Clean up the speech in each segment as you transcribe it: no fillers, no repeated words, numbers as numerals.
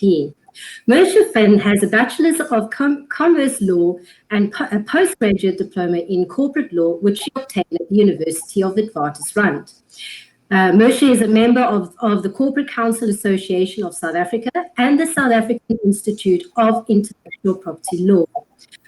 Kisch-IP. Mercia Fynn has a Bachelor's of Commerce Law and a postgraduate diploma in corporate law, which she obtained at the University of Witwatersrand. Mercia is a member of the Corporate Council Association of South Africa and the South African Institute of Intellectual Property Law.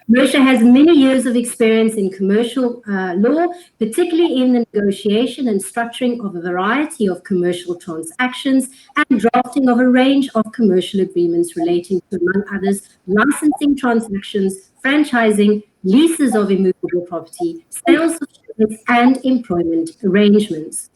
Mercia has many years of experience in commercial law, particularly in the negotiation and structuring of a variety of commercial transactions and drafting of a range of commercial agreements relating to, among others, licensing transactions, franchising, leases of immovable property, sales of shares, and employment arrangements.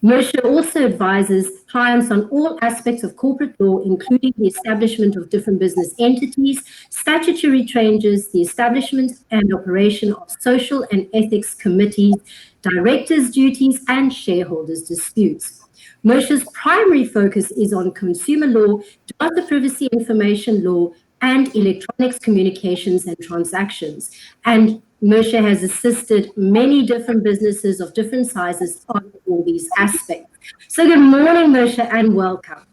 Mercia also advises clients on all aspects of corporate law, including the establishment of different business entities, statutory changes, the establishment and operation of social and ethics committees, directors' duties, and shareholders' disputes. Mercia's primary focus is on consumer law, data privacy information law, and electronics communications and transactions. And Mercia has assisted many different businesses of different sizes on all these aspects. So good morning, Mercia, and welcome.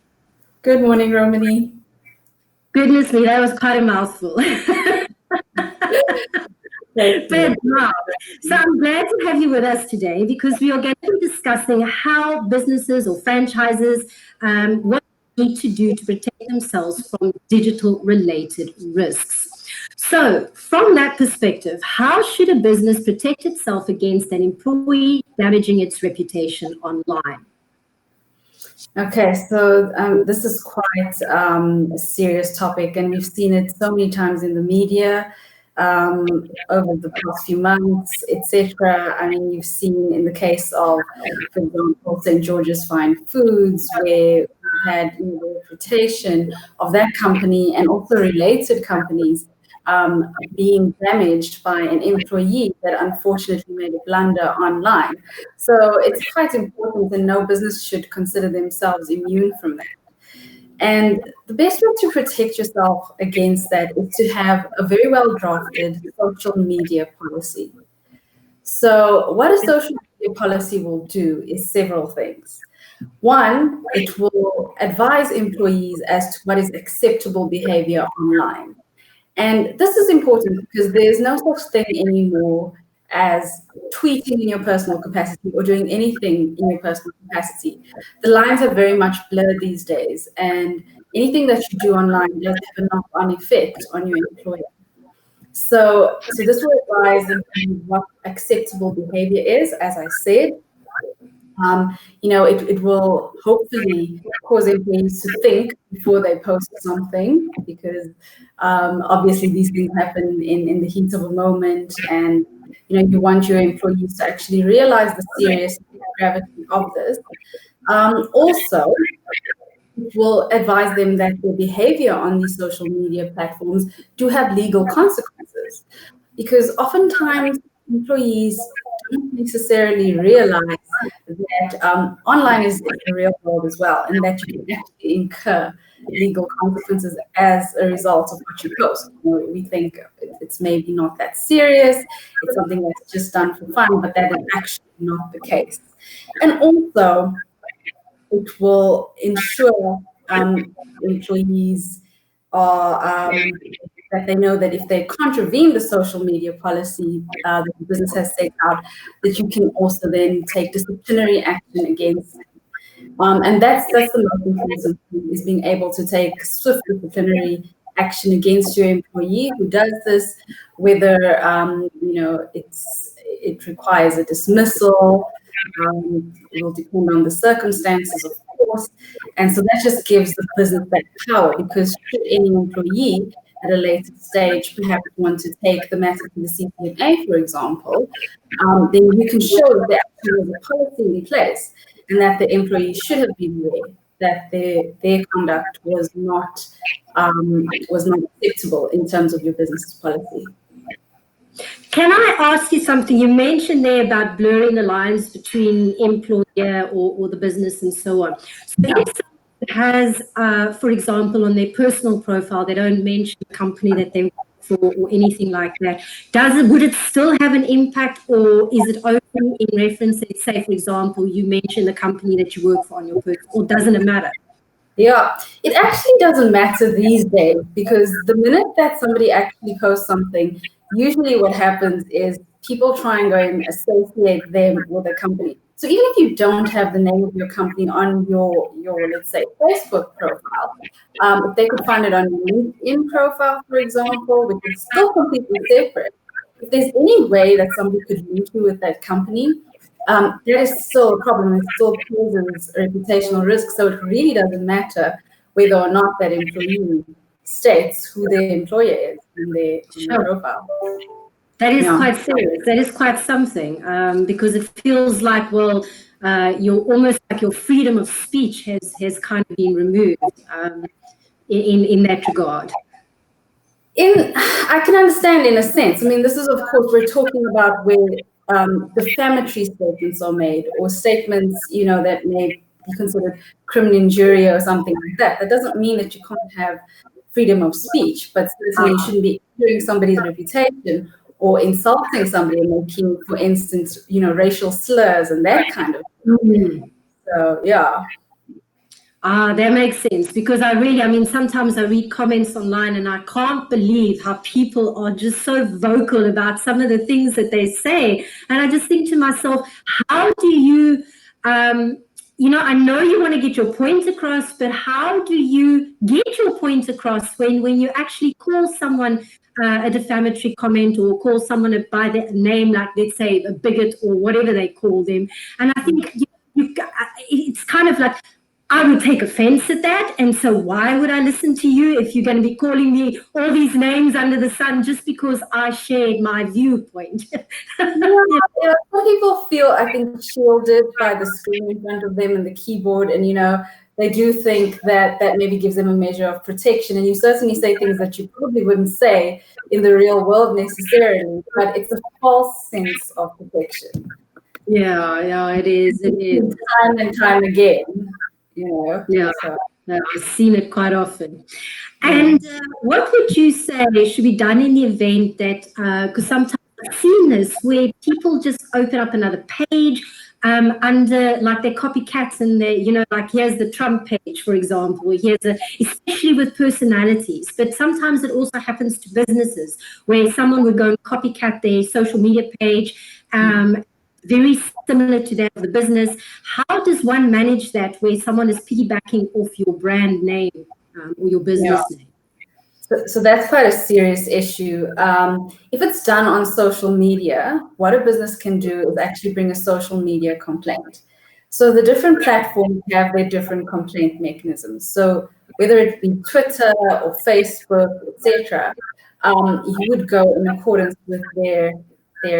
Good morning, Romani. Goodness me, that was quite a mouthful. But wow. So I'm glad to have you with us today because we are going to be discussing how businesses or franchises, what they need to do to protect themselves from digital-related risks. So from that perspective, how should a business protect itself against an employee damaging its reputation online? Okay, so this is quite a serious topic, and we've seen it so many times in the media over the past few months, etc. I mean, you've seen in the case of, for example, St. George's Fine Foods, where we had the reputation of that company and also related companies being damaged by an employee that unfortunately made a blunder online. So it's quite important, and no business should consider themselves immune from that. And the best way to protect yourself against that is to have a very well drafted social media policy. So what a social media policy will do is several things. One, it will advise employees as to what is acceptable behavior online. And this is important because there's no such thing anymore as tweeting in your personal capacity or doing anything in your personal capacity. The lines are very much blurred these days, and anything that you do online does have a knock-on effect on your employer. So this will advise them what acceptable behavior is, as I said. It will hopefully cause employees to think before they post something, because obviously these things happen in the heat of a moment, and you want your employees to actually realize the serious gravity of this. Also, it will advise them that their behavior on these social media platforms do have legal consequences, because oftentimes employees don't necessarily realize that online is the real world as well, and that you can actually incur legal consequences as a result of what you post. We think it's maybe not that serious, it's something that's just done for fun, but that is actually not the case. And also, it will ensure employees are that they know that if they contravene the social media policy that the business has set out, that you can also then take disciplinary action against them. And that's the most important thing, is being able to take swift disciplinary action against your employee who does this, whether it requires a dismissal. It will depend on the circumstances, of course. And so that just gives the business that power, because should any employee at a later stage perhaps want to take the matter to the CCMA, for example, then you can show that there actually was a policy in place and that the employee should have been aware that their conduct was not acceptable in terms of your business policy. Can I ask you something? You mentioned there about blurring the lines between employer or the business and so on. So if someone has, for example, on their personal profile, they don't mention the company that they work for or anything like that, would it still have an impact, or is it only in reference, say, for example, you mention the company that you work for on your personal, or doesn't it matter? Yeah, it actually doesn't matter these days, because the minute that somebody actually posts something, usually what happens is people try and go and associate them with a company. So even if you don't have the name of your company on your let's say Facebook profile, if they could find it on your LinkedIn profile, for example, which is still completely separate, if there's any way that somebody could link you with that company, that is still a problem. It still poses a reputational risk. So it really doesn't matter whether or not that employee states who their employer is in their profile. That is quite serious. That is quite something, because it feels like, well, you're almost like your freedom of speech has kind of been removed in that regard. I can understand in a sense. I mean, this is, of course, we're talking about where defamatory statements are made, or statements, that may be considered criminal injury or something like that. That doesn't mean that you can't have freedom of speech, but certainly you shouldn't be injuring somebody's reputation or insulting somebody, making, for instance, racial slurs and that kind of thing. So, yeah. That makes sense, because sometimes I read comments online and I can't believe how people are just so vocal about some of the things that they say. And I just think to myself, how do you, I know you want to get your point across, but how do you get your point across when you actually call someone a defamatory comment, or call someone by their name, like, let's say, a bigot or whatever they call them? And I think it's kind of like, I would take offense at that. And so why would I listen to you if you're going to be calling me all these names under the sun just because I shared my viewpoint? Yeah, some people feel, I think, shielded by the screen in front of them and the keyboard. And, they do think that maybe gives them a measure of protection. And you certainly say things that you probably wouldn't say in the real world necessarily, but it's a false sense of protection. Yeah, it is. It is. Time and time again. Yeah, so I've seen it quite often. And what would you say should be done in the event that, because sometimes I've seen this where people just open up another page under, like, their copycats, and they, like, here's the Trump page, for example, especially with personalities, but sometimes it also happens to businesses where someone would go and copycat their social media page, very similar to that of the business. How does one manage that where someone is piggybacking off your brand name or your business name? So that's quite a serious issue. If it's done on social media, what a business can do is actually bring a social media complaint. So the different platforms have their different complaint mechanisms. So whether it be Twitter or Facebook, etc., you would go in accordance with their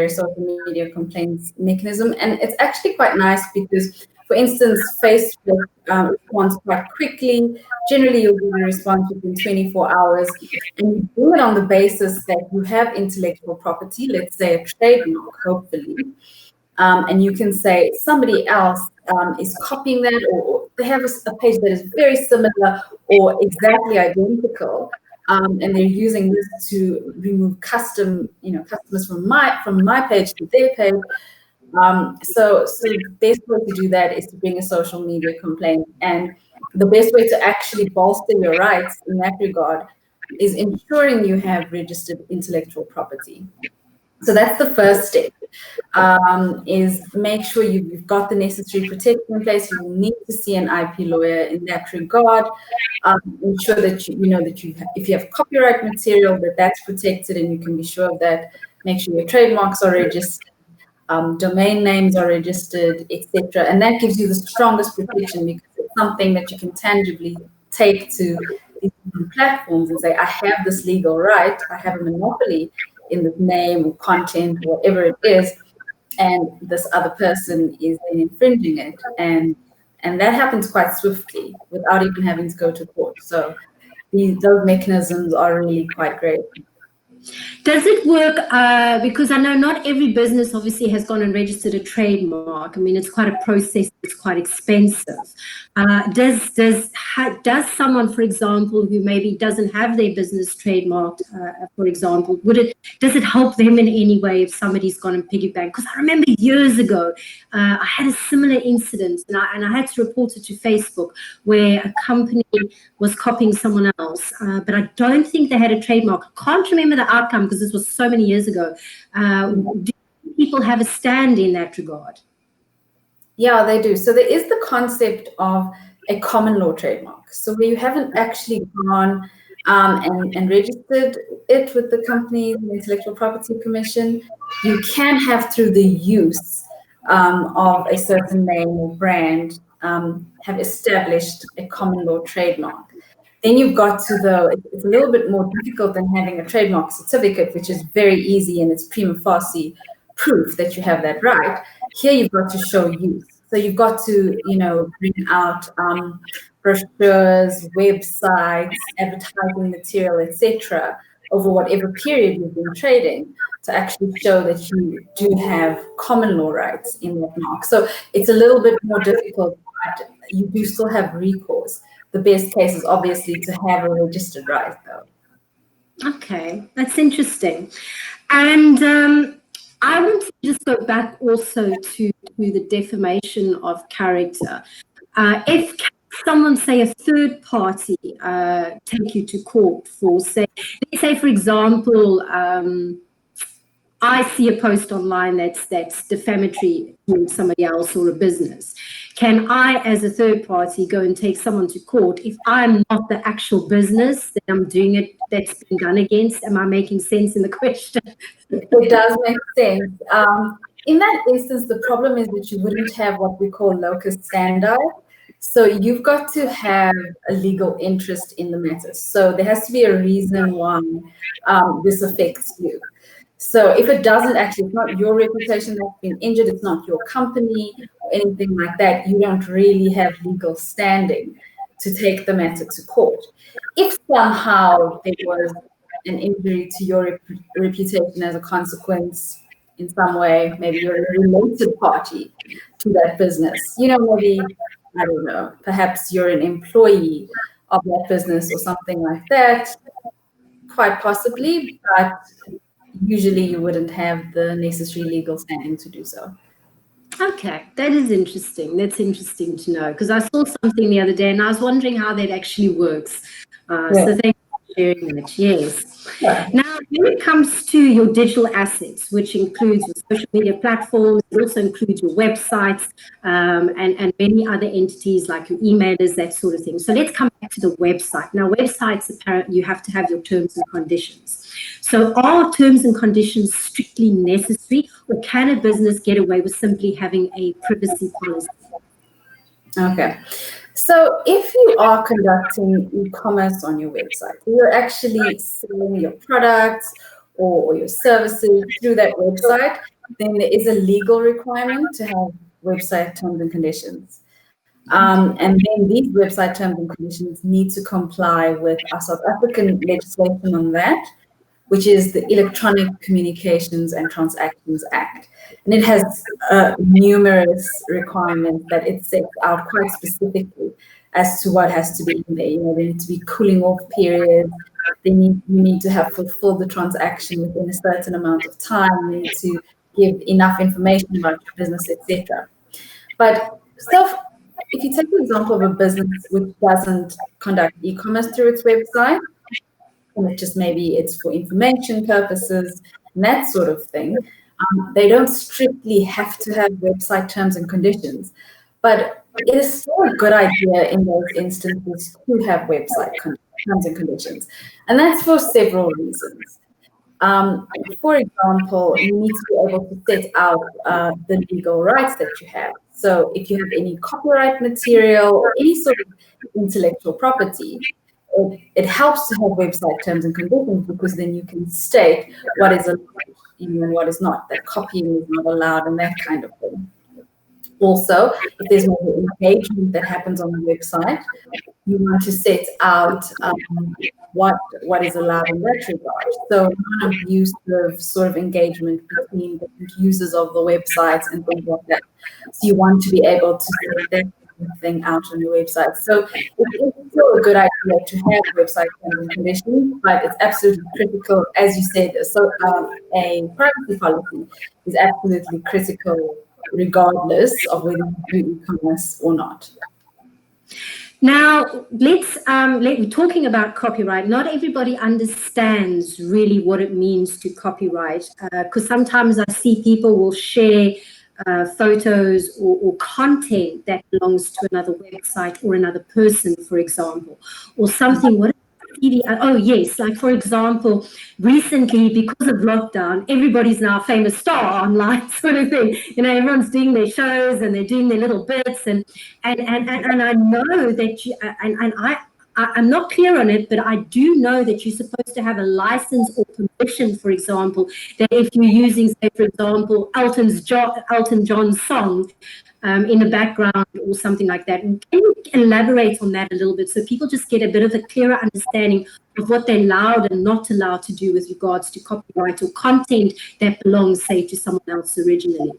social media complaints mechanism. And it's actually quite nice because, for instance, Facebook responds quite quickly. Generally, you'll get a response within 24 hours. And you do it on the basis that you have intellectual property, let's say a trademark, hopefully. And you can say somebody else is copying that, or they have a page that is very similar or exactly identical. And they're using this to remove customers from my page to their page. So the best way to do that is to bring a social media complaint. And the best way to actually bolster your rights in that regard is ensuring you have registered intellectual property. So that's the first step, is make sure you've got the necessary protection in place. You will need to see an IP lawyer in that regard. Ensure that if you have copyright material, that's protected and you can be sure of that. Make sure your trademarks are registered, domain names are registered, etc. And that gives you the strongest protection, because it's something that you can tangibly take to these platforms and say, I have this legal right, I have a monopoly in the name or content, whatever it is, and this other person is then infringing it. And that happens quite swiftly without even having to go to court. So those mechanisms are really quite great. Does it work? Because I know not every business obviously has gone and registered a trademark. I mean, it's quite a process. It's quite expensive. Does someone, for example, who maybe doesn't have their business trademarked, for example, does it help them in any way if somebody's gone and piggyback? Because I remember years ago, I had a similar incident, and I had to report it to Facebook, where a company was copying someone else, but I don't think they had a trademark. I can't remember the outcome because this was so many years ago. Do people have a stand in that regard? Yeah, they do. So there is the concept of a common law trademark. So where you haven't actually gone and registered it with the company, the Intellectual Property Commission, you can have, through the use of a certain name or brand, have established a common law trademark. Then you've got to it's a little bit more difficult than having a trademark certificate, which is very easy and it's prima facie proof that you have that right. Here you've got to show use. So you've got to, bring out brochures, websites, advertising material, etc., over whatever period you've been trading, to actually show that you do have common law rights in that mark. So it's a little bit more difficult, but you do still have recourse. The best case is obviously to have a registered right, though. Okay, that's interesting. And I want to just go back also to the defamation of character. If someone, say a third party, take you to court for, let's say, for example, I see a post online that's defamatory to somebody else or a business. Can I, as a third party, go and take someone to court if I'm not the actual business that I'm doing it, that's been done against? Am I making sense in the question? It does make sense. In that instance, the problem is that you wouldn't have what we call locus standi. So you've got to have a legal interest in the matter. So there has to be a reason why this affects you. So if it doesn't actually, it's not your reputation that's been injured, it's not your company or anything like that, you don't really have legal standing to take the matter to court. If somehow there was an injury to your reputation as a consequence in some way, maybe you're a related party to that business, maybe, I don't know, perhaps you're an employee of that business or something like that, quite possibly, but usually you wouldn't have the necessary legal standing to do so. Okay, that is interesting. That's interesting to know, because I saw something the other day and I was wondering how that actually works. So thank you for sharing that. Yes. Yeah. Now, when it comes to your digital assets, which includes your social media platforms, it also includes your websites and many other entities like your emailers, that sort of thing. So let's come back to the website. Now, websites, apparently, you have to have your terms and conditions. So are terms and conditions strictly necessary, or can a business get away with simply having a privacy policy? Okay. So if you are conducting e-commerce on your website, you're actually selling your products or your services through that website, then there is a legal requirement to have website terms and conditions. And then these website terms and conditions need to comply with our South African legislation on that, which is the Electronic Communications and Transactions Act. And it has numerous requirements that it sets out quite specifically as to what has to be in there. There need to be cooling off periods. You need to have fulfilled the transaction within a certain amount of time. You need to give enough information about your business, etc. But if you take the example of a business which doesn't conduct e-commerce through its website, and it just maybe it's for information purposes and that sort of thing, they don't strictly have to have website terms and conditions. But it is still a good idea in those instances to have website terms and conditions. And that's for several reasons. For example, you need to be able to set out the legal rights that you have. So if you have any copyright material or any sort of intellectual property, it helps to have website terms and conditions, because then you can state what is allowed and what is not, that copying is not allowed and that kind of thing. Also, if there's more engagement that happens on the website, you want to set out what is allowed in that regard. So non-abusive sort of engagement between different users of the websites and things like that. So you want to be able to set that thing out on your website. So it is still a good idea to have website terms and conditions, but it's absolutely critical, as you said. So a privacy policy is absolutely critical, regardless of whether you do e-commerce or not. Now, we're talking about copyright. Not everybody understands really what it means to copyright, because sometimes I see people will share photos or content that belongs to another website or another person, for example, or something. What oh yes, like for example, recently because of lockdown, everybody's now a famous star online, sort of thing. You know, everyone's doing their shows and they're doing their little bits, and I know that you, and I'm not clear on it, but I do know that you're supposed to have a license or permission, for example, that if you're using, say, for example, Elton John's song in the background or something like that. And can you elaborate on that a little bit so people just get a bit of a clearer understanding of what they're allowed and not allowed to do with regards to copyright or content that belongs, say, to someone else originally?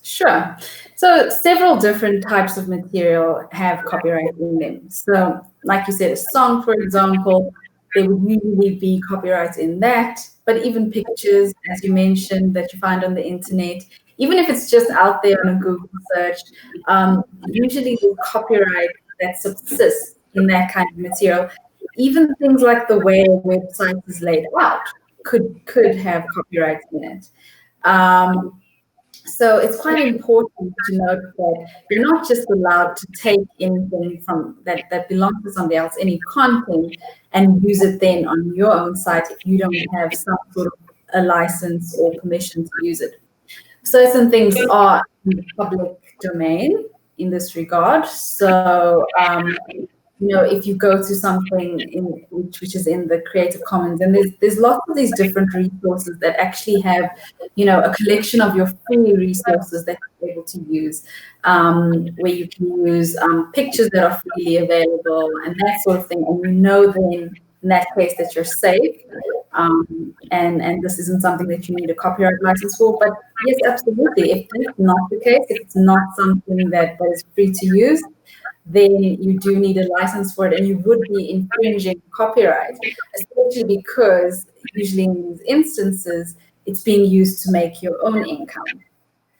Sure. So several different types of material have copyright in them. So like you said, a song, for example, there would usually be copyright in that, but even pictures, as you mentioned, that you find on the internet, even if it's just out there on a Google search, usually the copyright that subsists in that kind of material. Even things like the way a website is laid out could have copyright in it. So it's quite important to note that you're not just allowed to take anything from that belongs to somebody else, any content, and use it then on your own site if you don't have some sort of a license or permission to use it. Certain things are in the public domain in this regard. So you know, if you go to something which is in the Creative Commons, and there's lots of these different resources that actually have, you know, a collection of your free resources that you're able to use, where you can use pictures that are freely available and that sort of thing, and you know then in that case that you're safe, and this isn't something that you need a copyright license for. But yes, absolutely, if that's not the case, if it's not something that is free to use, then you do need a license for it, and you would be infringing copyright, especially because usually in these instances, it's being used to make your own income.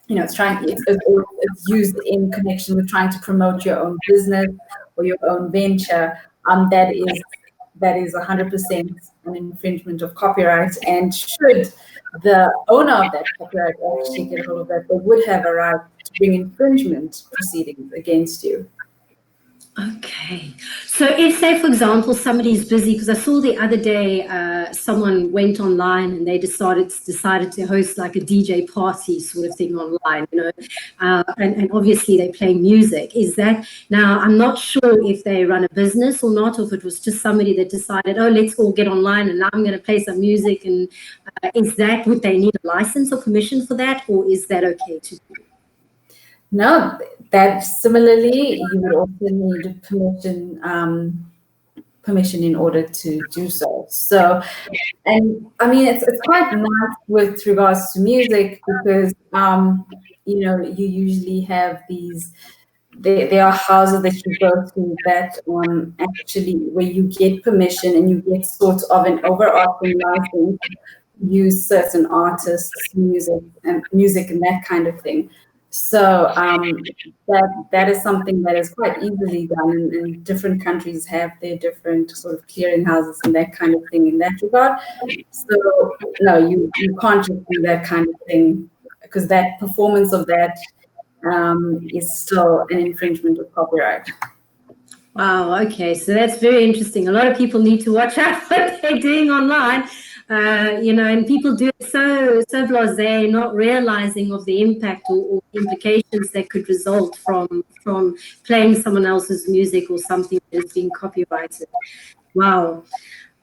You know, it's used in connection with trying to promote your own business or your own venture. That is 100% an infringement of copyright, and should the owner of that copyright actually get hold of that, they would have a right to bring infringement proceedings against you. Okay. So if, say, for example, somebody's busy, because I saw the other day someone went online and they decided to host like a DJ party sort of thing online, you know, and obviously they play music. Is that, now I'm not sure if they run a business or not, or if it was just somebody that decided, oh, let's all get online and now I'm going to play some music. And is that, would they need a license or permission for that, or is that okay to do? No, that similarly, you would also need permission in order to do so. So, and I mean, it's quite nice with regards to music, because you know, you usually have these. There are houses that you go to that actually where you get permission and you get sort of an overarching license to use certain artists' music and that kind of thing. So that is something that is quite easily done, and different countries have their different sort of clearinghouses and that kind of thing in that regard. So no, you can't just do that kind of thing, because that performance of that is still an infringement of copyright. Wow, okay, so that's very interesting. A lot of people need to watch out what they're doing online, you know, and people do it so blasé, not realizing of the impact or implications that could result from playing someone else's music or something that's being copyrighted. Wow.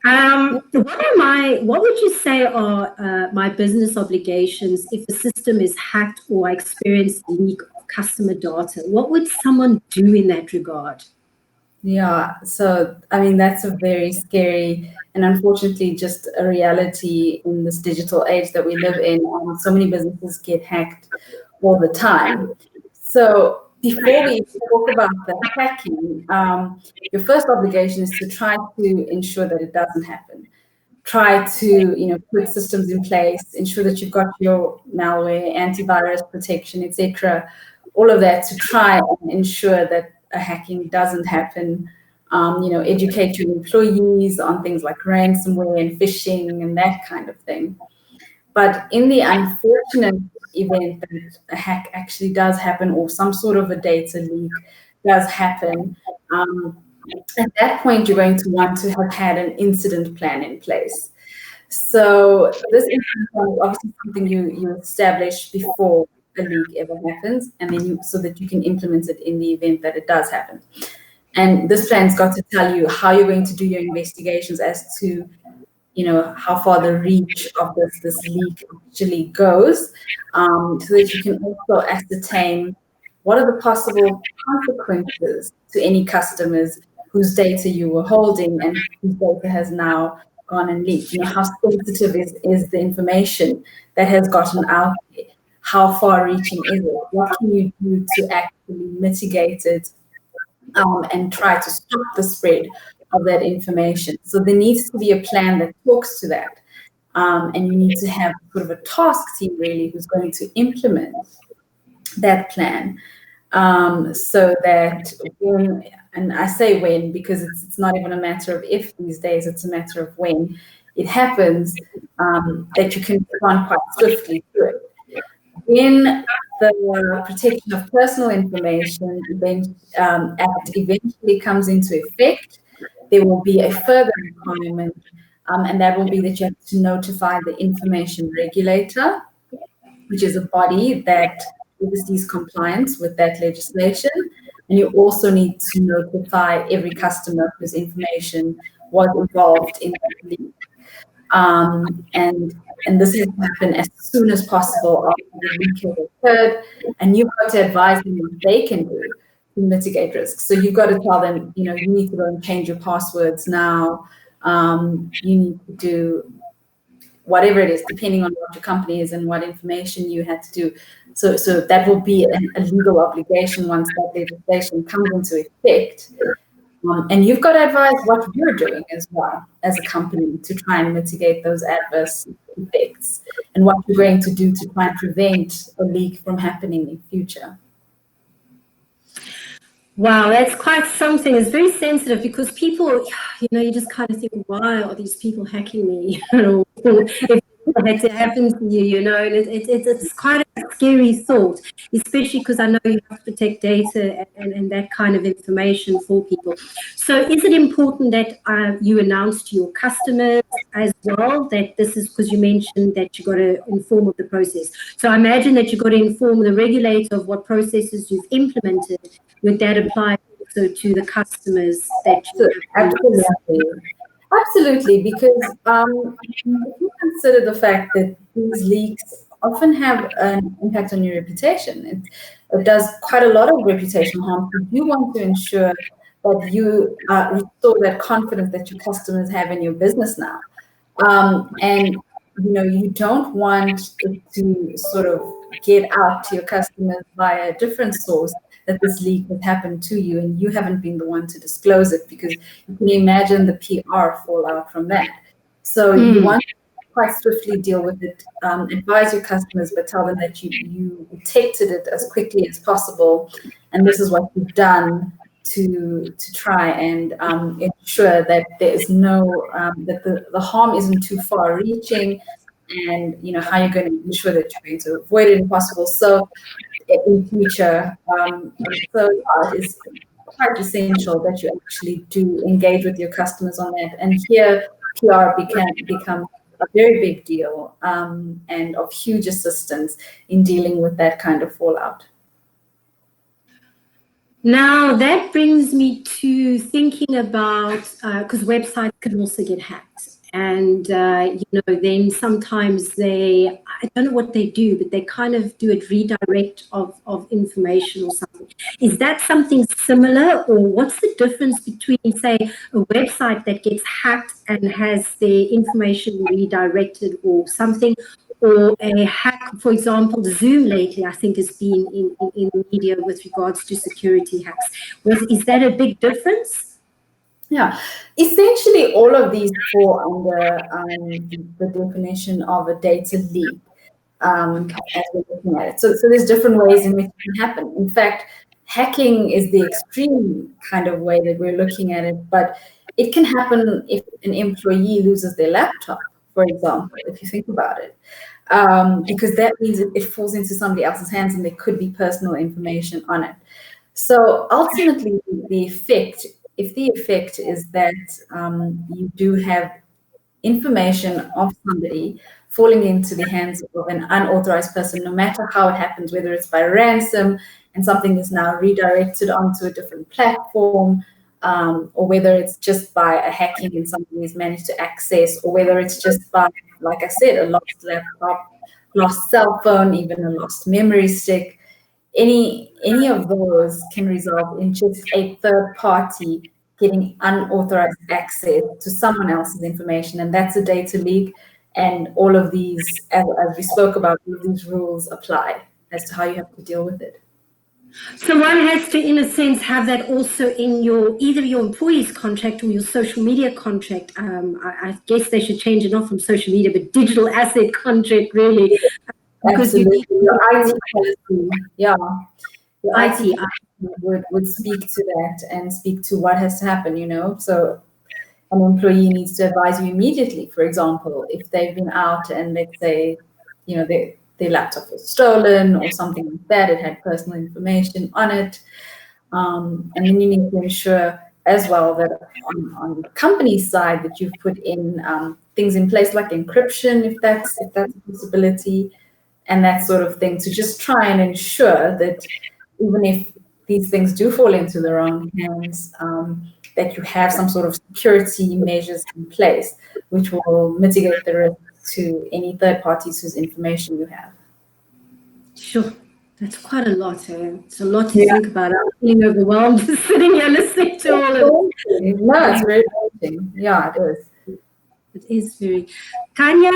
What would you say are my business obligations if the system is hacked or I experience a leak of customer data? What would someone do in that regard? Yeah, so I mean that's a very scary and unfortunately just a reality in this digital age that we live in. So many businesses get hacked all the time. So before we talk about the hacking, your first obligation is to try to ensure that it doesn't happen. Try to put systems in place, ensure that you've got your malware, antivirus protection, etc. All of that to try and ensure that a hacking doesn't happen. Educate your employees on things like ransomware and phishing and that kind of thing. But in the unfortunate event that a hack actually does happen or some sort of a data leak does happen, at that point, you're going to want to have had an incident plan in place. So this incident plan is obviously something you establish before a leak ever happens, and then so that you can implement it in the event that it does happen. And this plan's got to tell you how you're going to do your investigations as to how far the reach of this leak actually goes, so that you can also ascertain what are the possible consequences to any customers whose data you were holding and whose data has now gone and leaked. How sensitive is the information that has gotten out there? How far reaching is it? What can you do to actually mitigate it, and try to stop the spread of that information? So there needs to be a plan that talks to that. And you need to have sort of a task team really who's going to implement that plan, so that when, and I say when because it's not even a matter of if these days, it's a matter of when it happens, that you can respond quite swiftly to it. When the Protection of Personal Information Act eventually comes into effect, there will be a further requirement, and that will be that you have to notify the information regulator, which is a body that oversees compliance with that legislation. And you also need to notify every customer whose information was involved in that leak. And this has to happen as soon as possible after the leak has occurred. And you've got to advise them what they can do to mitigate risks. So you've got to tell them, you need to go and change your passwords now. You need to do whatever it is, depending on what your company is and what information you had to do. So that will be a legal obligation once that legislation comes into effect. And you've got to advise what you're doing as well as a company to try and mitigate those adverse effects and what you're going to do to try and prevent a leak from happening in future. Wow, that's quite something. It's very sensitive because people, you just kind of think, why are these people hacking me? If it had to happen to you, and it's quite a scary thought, especially because I know you have to protect data and that kind of information for people. So is it important that you announce to your customers as well that this is, because you mentioned that you got to inform of the process. So I imagine that you got to inform the regulator of what processes you've implemented. Would that apply also to the customers that you have? Absolutely, because if you consider the fact that these leaks often have an impact on your reputation, it does quite a lot of reputational harm. You want to ensure that you restore that confidence that your customers have in your business now. And you don't want it to sort of get out to your customers via a different source that this leak has happened to you and you haven't been the one to disclose it, because you can imagine the PR fallout from that. So you want to quite swiftly deal with it, advise your customers, but tell them that you detected it as quickly as possible, and this is what you've done to try and ensure that there is no that the harm isn't too far reaching, and how you're going to ensure that you're going to avoid it if possible. So in future, so it is quite essential that you actually do engage with your customers on that. And here, PR become a very big deal, and of huge assistance in dealing with that kind of fallout. Now that brings me to thinking about, because websites can also get hacked. and then sometimes I don't know what they do, but they kind of do a redirect of information or something. Is that something similar, or what's the difference between, say, a website that gets hacked and has their information redirected or something, or a hack? For example, Zoom lately, I think, has been in the media with regards to security hacks. Is that a big difference? Yeah, essentially all of these fall under the definition of a data leak, as we're looking at it. So there's different ways in which it can happen. In fact, hacking is the extreme kind of way that we're looking at it, but it can happen if an employee loses their laptop, for example, if you think about it. Because that means it falls into somebody else's hands and there could be personal information on it. So ultimately, if the effect is that you do have information of somebody falling into the hands of an unauthorized person, no matter how it happens, whether it's by ransom and something is now redirected onto a different platform, or whether it's just by a hacking and something is managed to access, or whether it's just by, like I said, a lost laptop, lost cell phone, even a lost memory stick. Any of those can result in just a third party getting unauthorized access to someone else's information, and that's a data leak. And all of these, as we spoke about, all of these rules apply as to how you have to deal with it. So one has to, in a sense, have that also in either your employee's contract or your social media contract. I guess they should change it, not from social media, but digital asset contract, really. Because absolutely. Your IT policy, yeah. Your IT would speak to that and speak to what has to happen, So an employee needs to advise you immediately, for example, if they've been out and let's say, their laptop was stolen or something like that, it had personal information on it. And then you need to ensure as well that on the company side that you've put in things in place like encryption, if that's a possibility, and that sort of thing, to just try and ensure that even if these things do fall into the wrong hands, that you have some sort of security measures in place, which will mitigate the risk to any third parties whose information you have. Sure. That's quite a lot. It's a lot to think about. I'm feeling overwhelmed just sitting here listening to all of it. No, it's very interesting. Yeah, it is. It is very. Kanya,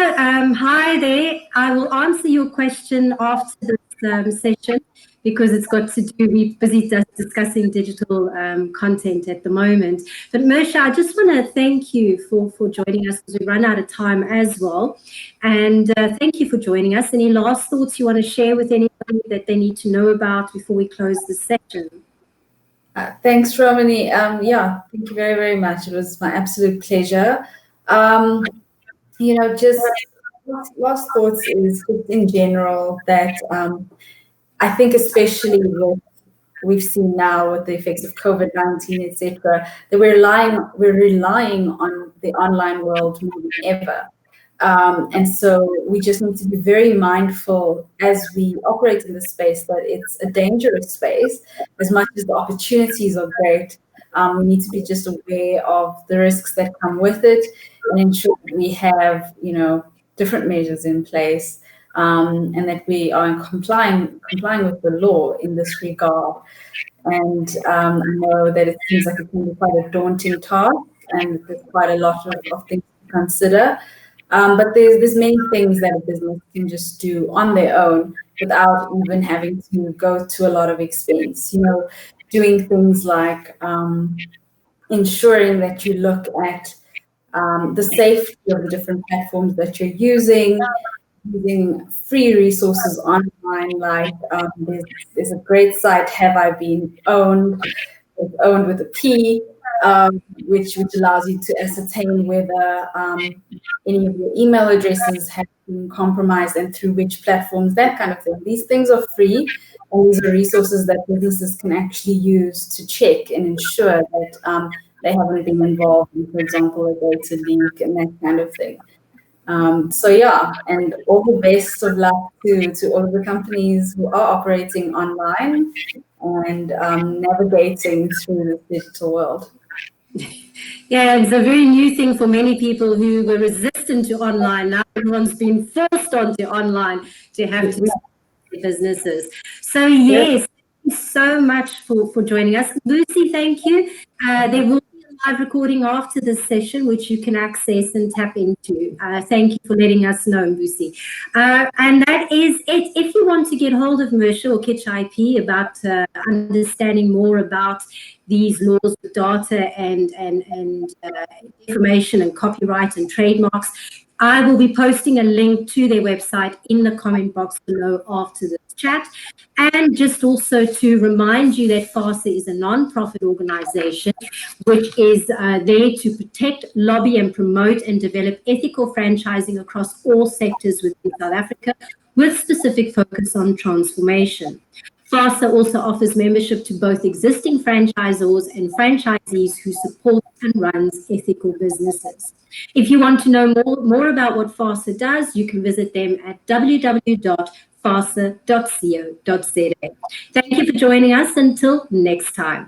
hi there. I will answer your question after this session because it's got to do, we're busy discussing digital content at the moment. But Mercia, I just want to thank you for joining us because we run out of time as well. And thank you for joining us. Any last thoughts you want to share with anybody that they need to know about before we close the session? Thanks, Romany. Yeah, thank you very, very much. It was my absolute pleasure. Just last thoughts is just in general that I think especially what we've seen now with the effects of COVID-19, etc., that we're relying on the online world more than ever. And so we just need to be very mindful as we operate in this space that it's a dangerous space. As much as the opportunities are great, we need to be just aware of the risks that come with it and ensure that we have, different measures in place, and that we are complying with the law in this regard. And I know that it seems like it can be quite a daunting task, and there's quite a lot of things to consider. But there's many things that a business can just do on their own without even having to go to a lot of expense. Doing things like ensuring that you look at the safety of the different platforms that you're using free resources online. Like there's a great site, Have I Been Owned? It's owned with a P, which allows you to ascertain whether any of your email addresses have been compromised and through which platforms, that kind of thing. These things are free, and these are resources that businesses can actually use to check and ensure that they haven't been involved in, for example, a data leak and that kind of thing. So yeah, and all the best of luck to all of the companies who are operating online and navigating through this digital world. Yeah, it's a very new thing for many people who were resistant to online. Now everyone's been forced onto online to have to their businesses. So yes, thank you so much for joining us. Lucy, thank you. There will be a live recording after this session, which you can access and tap into. Thank you for letting us know, Lucy. And that is it. If you want to get hold of Mercia or Kisch-IP about understanding more about these laws with data and information and copyright and trademarks, I will be posting a link to their website in the comment box below after this chat. And just also to remind you that FASA is a non-profit organization which is there to protect, lobby and promote and develop ethical franchising across all sectors within South Africa, with specific focus on transformation. FASA also offers membership to both existing franchisors and franchisees who support and runs ethical businesses. If you want to know more about what FASA does, you can visit them at www.fasa.co.za. Thank you for joining us. Until next time.